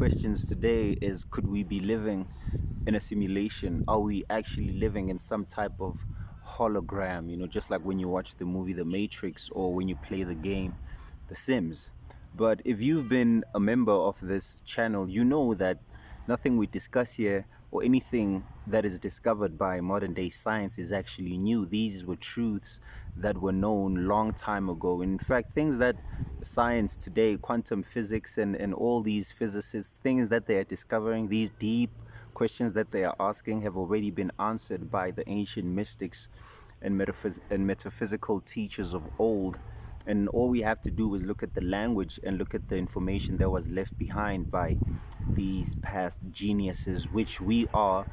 questions today is, could we be living in a simulation? Are we actually living in some type of hologram? Just like when you watch the movie The Matrix or when you play the game The Sims. But if you've been a member of this channel, you know that nothing we discuss here or anything that is discovered by modern day science is actually new. These were truths that were known long time ago. In fact, things that science today, quantum physics and all these physicists, things that they are discovering, these deep questions that they are asking have already been answered by the ancient mystics and metaphysical teachers of old. And all we have to do is look at the language and look at the information that was left behind by these past geniuses, which we are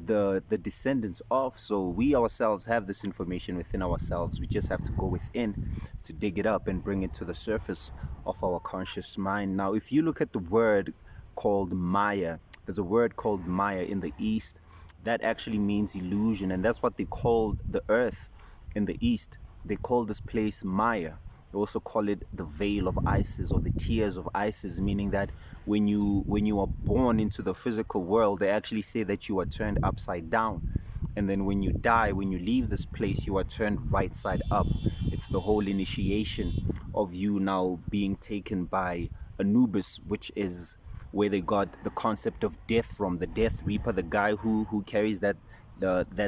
the descendants of. So we ourselves have this information within ourselves. We just have to go within to dig it up and bring it to the surface of our conscious mind. Now, if you look at the word called Maya, there's a word called Maya in the East that actually means illusion, and that's what they called the earth in the East. They call this place Maya. They also call it the veil of Isis or the tears of Isis, meaning that when you are born into the physical world, they actually say that you are turned upside down. And then when you die, when you leave this place, you are turned right side up. It's the whole initiation of you now being taken by Anubis, which is where they got the concept of death from. The Death Reaper, the guy who carries that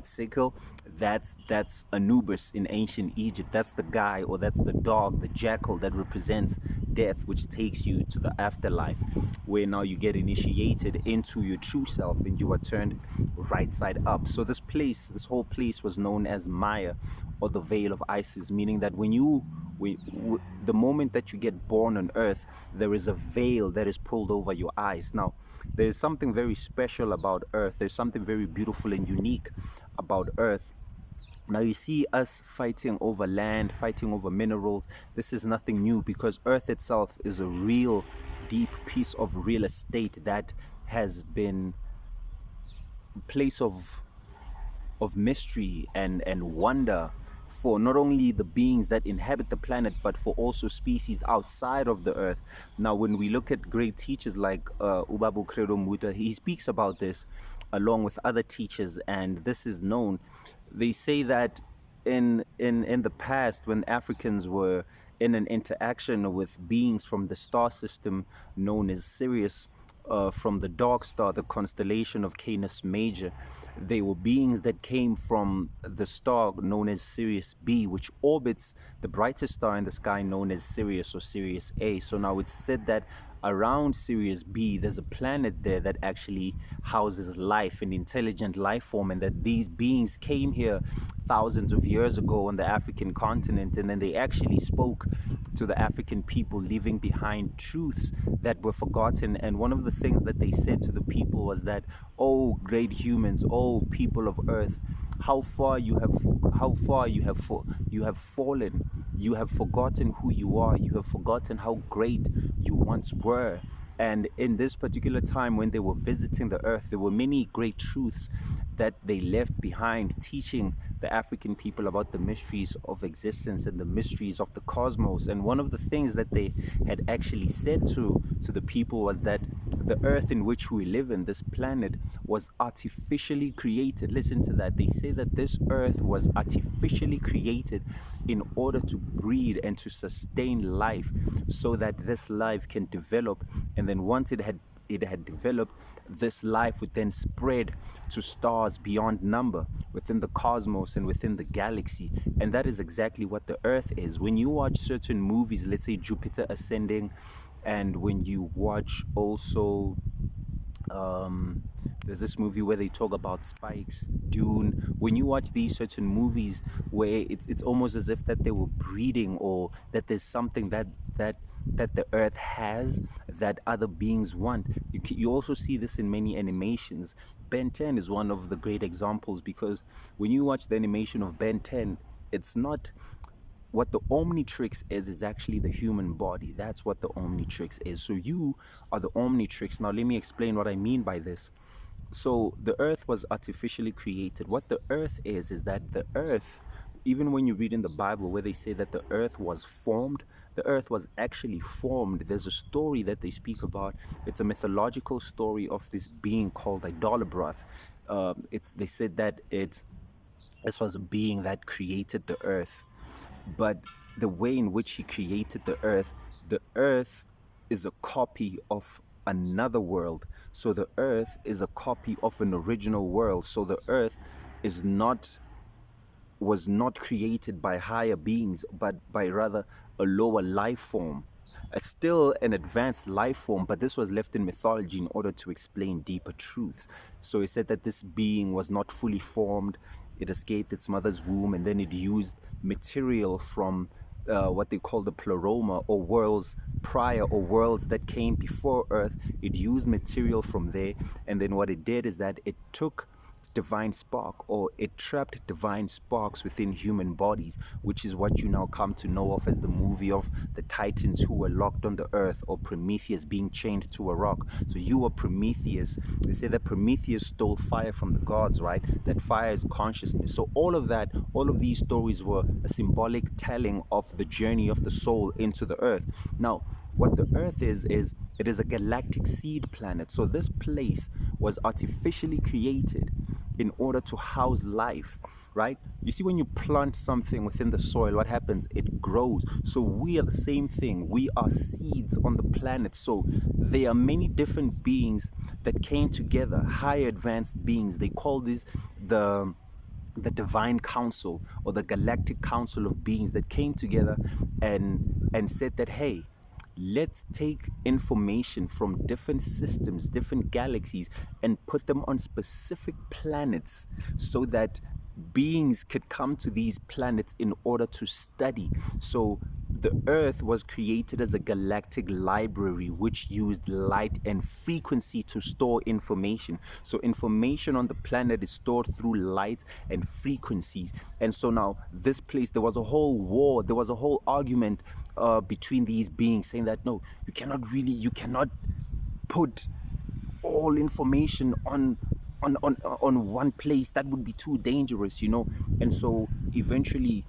sickle, that's Anubis in ancient Egypt. That's the guy, or that's the dog, the jackal that represents death, which takes you to the afterlife, where now you get initiated into your true self and you are turned right side up. So this whole place was known as Maya, or the veil of Isis, meaning that the moment that you get born on earth, there is a veil that is pulled over your eyes. Now, there's something very special about earth. There's something very beautiful and unique about earth. Now, you see us fighting over land, fighting over minerals. This is nothing new, because earth itself is a real deep piece of real estate that has been a place of mystery and wonder for not only the beings that inhabit the planet, but for also species outside of the earth. Now, when we look at great teachers like Ubabu Credo Muta, he speaks about this along with other teachers, and this is known. They say that in the past, when Africans were in an interaction with beings from the star system known as Sirius, from the dark star, the constellation of Canis Major. They were beings that came from the star known as Sirius B, which orbits the brightest star in the sky known as Sirius, or Sirius A. So now it's said that around Sirius B, there's a planet there that actually houses life, an intelligent life form, and that these beings came here thousands of years ago on the African continent, and then they actually spoke to the African people, leaving behind truths that were forgotten. And one of the things that they said to the people was that, oh, great humans, oh, people of earth, how far you have fallen. You have forgotten who you are. You have forgotten how great you once were. And in this particular time, when they were visiting the earth, there were many great truths that they left behind, teaching the African people about the mysteries of existence and the mysteries of the cosmos. And one of the things that they had actually said to the people was that the earth in which we live in, this planet, was artificially created. Listen to that. They say that this earth was artificially created in order to breed and to sustain life, so that this life can develop. And then once it had developed, this life would then spread to stars beyond number within the cosmos and within the galaxy. And that is exactly what the earth is. When you watch certain movies, let's say Jupiter Ascending, and when you watch also there's this movie where they talk about spikes, Dune. When you watch these certain movies where it's almost as if that they were breeding, or that there's something that the earth has that other beings want. You also see this in many animations. Ben 10 is one of the great examples, because when you watch the animation of Ben 10, it's not what the Omnitrix is actually the human body. That's what the Omnitrix is. So you are the Omnitrix. Now let me explain what I mean by this. So the earth was artificially created. What the earth is that the earth even when you read in the Bible where they say that the earth was formed, the earth was actually formed. There's a story that they speak about. It's a mythological story of this being called Idolabrath. They said that this was a being that created the earth, but the way in which he created the earth is a copy of another world. So the earth is a copy of an original world. So the earth is not was not created by higher beings, but by rather a lower life form. Still an advanced life form, but this was left in mythology in order to explain deeper truths. So it said that this being was not fully formed, it escaped its mother's womb, and then it used material from what they call the pleroma, or worlds prior, or worlds that came before Earth. It used material from there, and then what it did is that it took divine spark, or it trapped divine sparks within human bodies, which is what you now come to know of as the movie of the Titans who were locked on the earth, or Prometheus being chained to a rock. So you are Prometheus. They say that Prometheus stole fire from the gods, right? That fire is consciousness. So all of that, all of these stories were a symbolic telling of the journey of the soul into the earth. Now, what the earth is it is a galactic seed planet. So this place was artificially created in order to house life, right? You see, when you plant something within the soil, what happens? It grows. So we are the same thing. We are seeds on the planet. So there are many different beings that came together, high advanced beings. They call this the divine council, or the galactic council of beings that came together and said that, hey, let's take information from different systems, different galaxies, and put them on specific planets so that beings could come to these planets in order to study. So the earth was created as a galactic library which used light and frequency to store information. So information on the planet is stored through light and frequencies. And so now this place, there was a whole war, there was a whole argument between these beings, saying that no, you cannot put all information on one place. That would be too dangerous, you know. And so eventually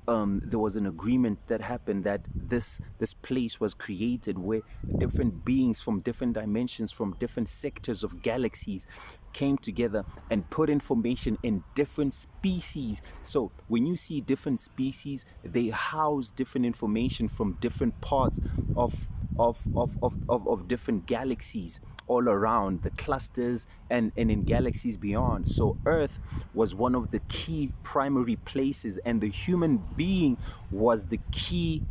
there was an agreement that happened, that this place was created where different beings from different dimensions, from different sectors of galaxies, came together and put information in different species. So when you see different species, they house different information from different parts of different galaxies all around the clusters, and in galaxies beyond. So Earth was one of the key primary places, and the human being was the key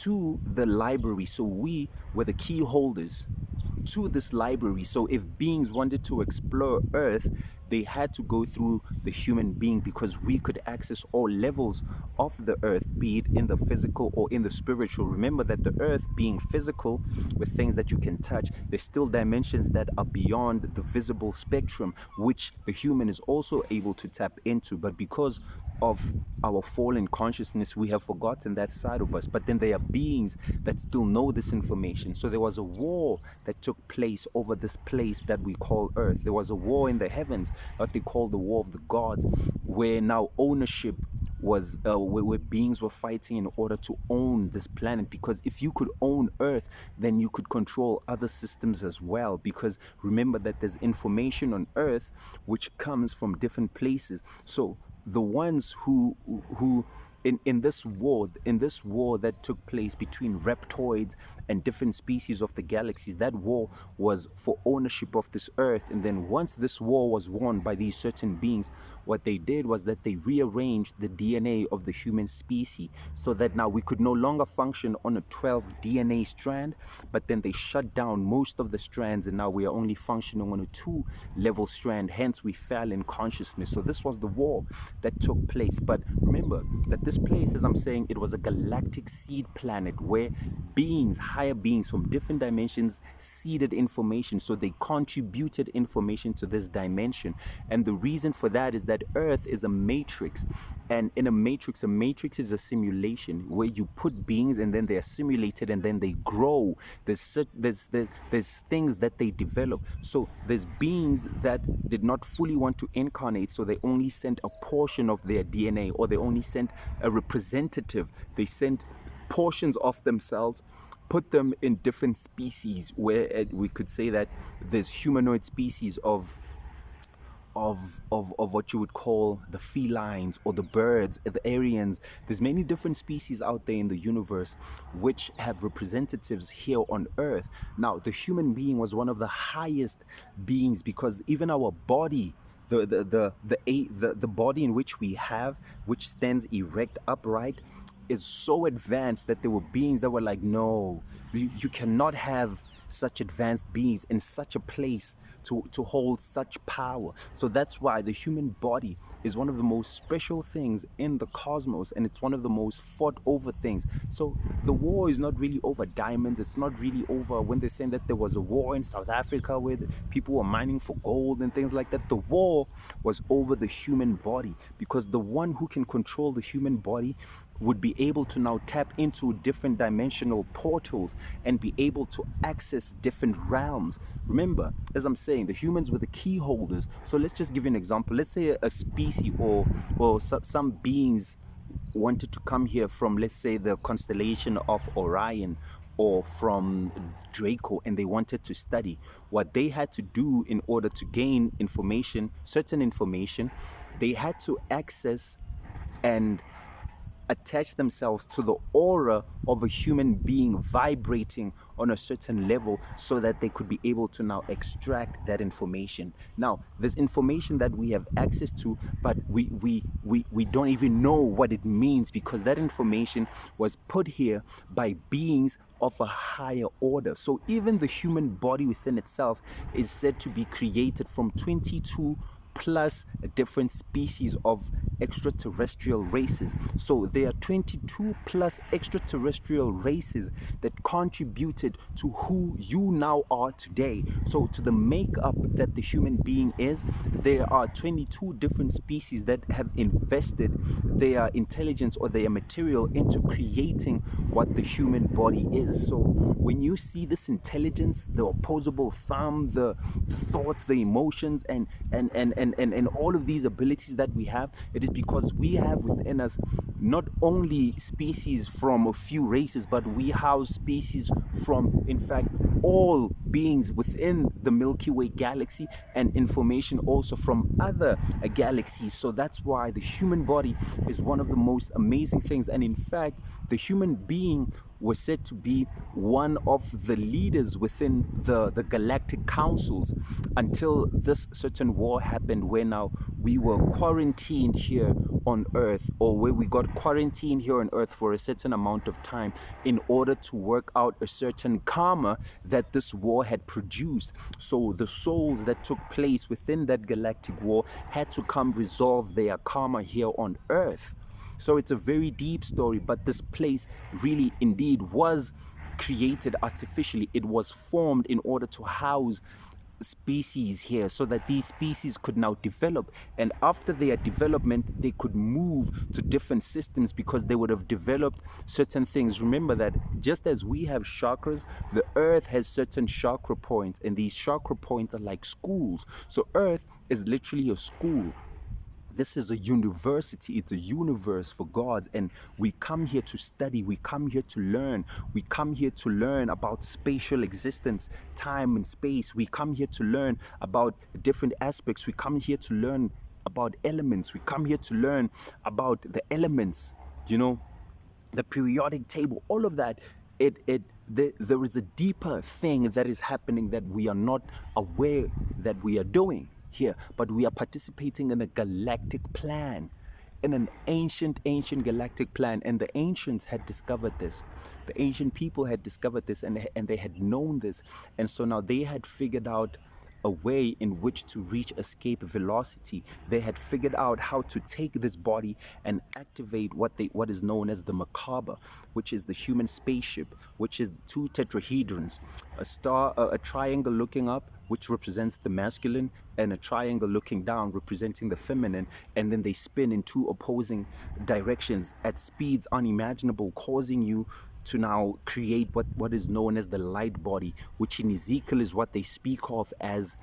to the library. So we were the key holders to this library. So if beings wanted to explore Earth, they had to go through the human being, because we could access all levels of the earth, be it in the physical or in the spiritual. Remember that the earth being physical with things that you can touch, there's still dimensions that are beyond the visible spectrum, which the human is also able to tap into. But because of our fallen consciousness, we have forgotten that side of us. But then there are beings that still know this information. So there was a war that took place over this place that we call Earth. There was a war in the heavens, what they call the War of the Gods, where now ownership was where beings were fighting in order to own this planet. Because if you could own Earth, then you could control other systems as well. Because remember that there's information on Earth which comes from different places. So the ones who in this war that took place between reptoids and different species of the galaxies, that war was for ownership of this earth. And then once this war was won by these certain beings, what they did was that they rearranged the DNA of the human species, so that now we could no longer function on a 12 DNA strand, but then they shut down most of the strands, and now we are only functioning on a 2-level strand. Hence we fell in consciousness. So this was the war that took place. But remember that this this place, as I'm saying, it was a galactic seed planet where beings, higher beings from different dimensions, seeded information. So they contributed information to this dimension. And the reason for that is that Earth is a matrix. And in a matrix is a simulation where you put beings and then they are simulated and then they grow. There's things that they develop. So there's beings that did not fully want to incarnate, so they only sent a portion of their DNA, or they only sent a representative. They sent portions of themselves, put them in different species, where we could say that there's humanoid species of what you would call the felines or the birds, the Aryans. There's many different species out there in the universe which have representatives here on Earth. Now, the human being was one of the highest beings, because even our body, the body in which we have, which stands erect, upright, is so advanced that there were beings that were like, no, you cannot have such advanced beings in such a place to hold such power. So that's why the human body is one of the most special things in the cosmos, and it's one of the most fought over things. So the war is not really over diamonds. It's not really over when they're saying that there was a war in South Africa where people were mining for gold and things like that. The war was over the human body, because the one who can control the human body would be able to now tap into different dimensional portals and be able to access different realms. Remember, as I'm saying, the humans were the key holders. So let's just give you an example. Let's say a species or some beings wanted to come here from, let's say, the constellation of Orion or from Draco, and they wanted to study. What they had to do in order to gain information, certain information, they had to access and attach themselves to the aura of a human being vibrating on a certain level, so that they could be able to now extract that information. Now, there's information that we have access to, but we don't even know what it means, because that information was put here by beings of a higher order. So even the human body within itself is said to be created from 22 plus different species of extraterrestrial races. So there are 22 plus extraterrestrial races that contributed to who you now are today. So to the makeup that the human being is, there are 22 different species that have invested their intelligence or their material into creating what the human body is. So when you see this intelligence, the opposable thumb, the thoughts, the emotions, and all of these abilities that we have, it is because we have within us not only species from a few races, but we house species from, in fact, all beings within the Milky Way galaxy, and information also from other galaxies. So that's why the human body is one of the most amazing things. And in fact, the human being was said to be one of the leaders within the galactic councils, until this certain war happened, where now we were quarantined here on Earth, or where we got quarantined here on Earth for a certain amount of time in order to work out a certain karma that this war had produced. So the souls that took place within that galactic war had to come resolve their karma here on Earth. So it's a very deep story, but this place really indeed was created artificially. It was formed in order to house species here, so that these species could now develop, and after their development they could move to different systems, because they would have developed certain things. Remember that just as we have chakras, the earth has certain chakra points, and these chakra points are like schools. So earth is literally a school. This is a university. It's a universe for gods, and we come here to study. We come here to learn. We come here to learn about spatial existence, time and space. We come here to learn about different aspects. We come here to learn about elements. We come here to learn about the elements, the periodic table, all of that. There is a deeper thing that is happening that we are not aware that we are doing here, but we are participating in a galactic plan, in an ancient galactic plan. And the ancients had discovered this. The ancient people had discovered this, and they had known this. And so now they had figured out a way in which to reach escape velocity. They had figured out how to take this body and activate what is known as the macabre, which is the human spaceship, which is two tetrahedrons, a triangle looking up, which represents the masculine, and a triangle looking down representing the feminine, and then they spin in two opposing directions at speeds unimaginable, causing you to now create what is known as the light body, which in Ezekiel is what they speak of as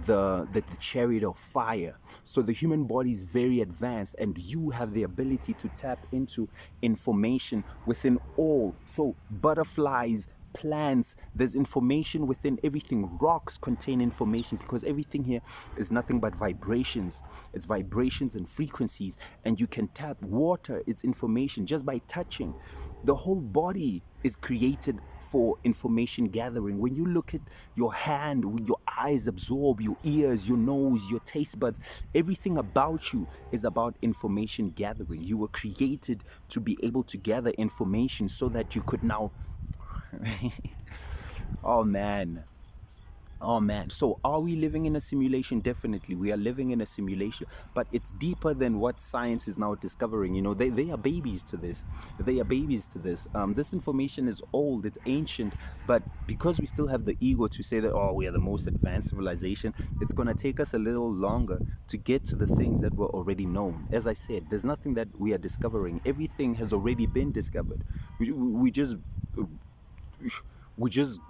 the chariot of fire. So the human body is very advanced, and you have the ability to tap into information within all. So butterflies, plants, there's information within everything. Rocks contain information because everything here is nothing but vibrations. It's vibrations and frequencies, and you can tap water, its information, just by touching. The whole body is created for information gathering. When you look at your hand, your eyes absorb, your ears, your nose, your taste buds, everything about you is about information gathering. You were created to be able to gather information so that you could now oh man. Oh man. So are we living in a simulation? Definitely. We are living in a simulation. But it's deeper than what science is now discovering. You know, they are babies to this. They are babies to this. This information is old, it's ancient, but because we still have the ego to say that, oh, we are the most advanced civilization, it's gonna take us a little longer to get to the things that were already known. As I said, there's nothing that we are discovering. Everything has already been discovered. We just we're just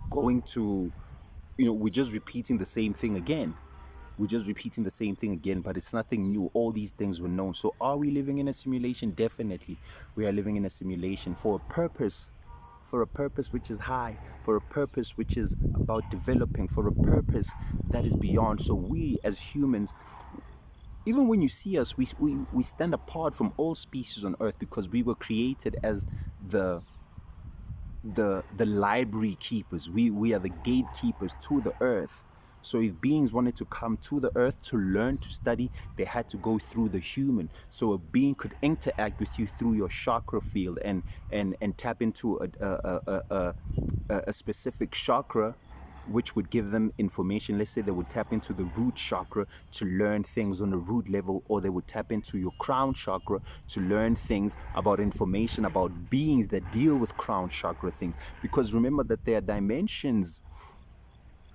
going to, we're just repeating the same thing again. We're just repeating the same thing again, but it's nothing new. All these things were known. So are we living in a simulation? Definitely. We are living in a simulation for a purpose which is high, for a purpose which is about developing, for a purpose that is beyond. So we as humans, even when you see us, we stand apart from all species on earth because we were created as the the library keepers. We are the gatekeepers to the earth. So if beings wanted to come to the earth to learn, to study, they had to go through the human. So a being could interact with you through your chakra field and tap into a specific chakra, which would give them information. Let's say they would tap into the root chakra to learn things on the root level, or they would tap into your crown chakra to learn things about information about beings that deal with crown chakra things. Because remember that there are dimensions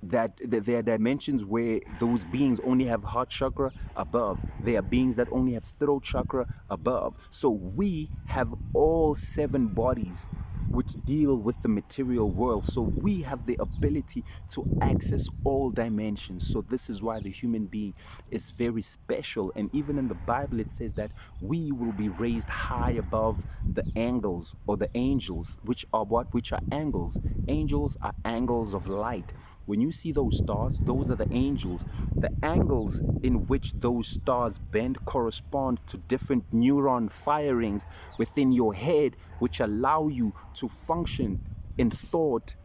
that there are dimensions where those beings only have heart chakra above. There are beings that only have throat chakra above. So we have all 7 bodies which deal with the material world. So we have the ability to access all dimensions. So this is why the human being is very special. And even in the Bible, it says that we will be raised high above the angles or the angels, which are what? Which are angles. Angels are angles of light. When you see those stars, those are the angels. The angles in which those stars bend correspond to different neuron firings within your head, which allow you to function in thought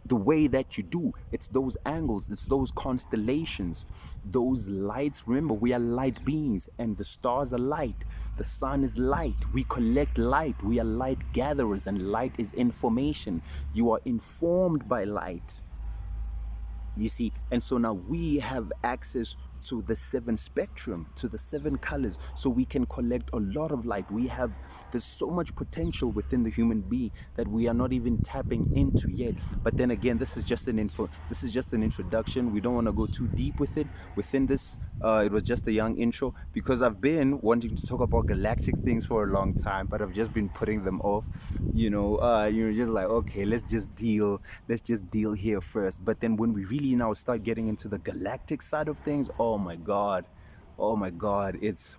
the way that you do. It's those angles, it's those constellations, those lights. Remember, we are light beings, and the stars are light. The sun is light. We collect light. We are light gatherers, and light is information. You are informed by light. You see, and so now we have access to the 7 spectrum, to the 7 colors, so we can collect a lot of light. There's so much potential within the human being that we are not even tapping into yet. But then again, this is just an introduction. We don't want to go too deep with it. Within this, it was just a young intro because I've been wanting to talk about galactic things for a long time, but I've just been putting them off. You're just like, okay, let's just deal here first. But then when we really now start getting into the galactic side of things, oh my god, it's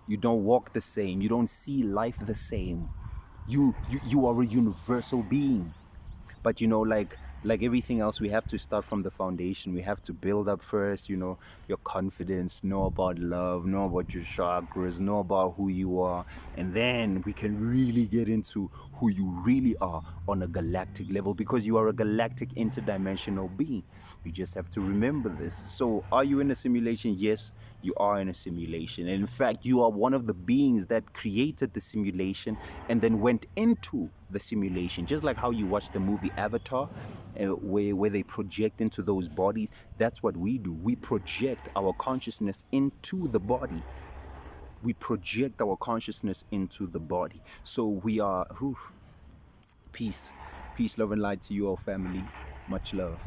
you don't walk the same, you don't see life the same. You are a universal being. But like everything else, we have to start from the foundation. We have to build up first, your confidence, know about love, know about your chakras, know about who you are, and then we can really get into who you really are on a galactic level, because you are a galactic interdimensional being. You just have to remember this. So are you in a simulation? Yes, you are in a simulation, and in fact you are one of the beings that created the simulation and then went into the simulation. Just like how you watch the movie Avatar, where they project into those bodies. That's what we do. We project our consciousness into the body. We project our consciousness into the body. So we are, peace, peace, love and light to you all, family. Much love.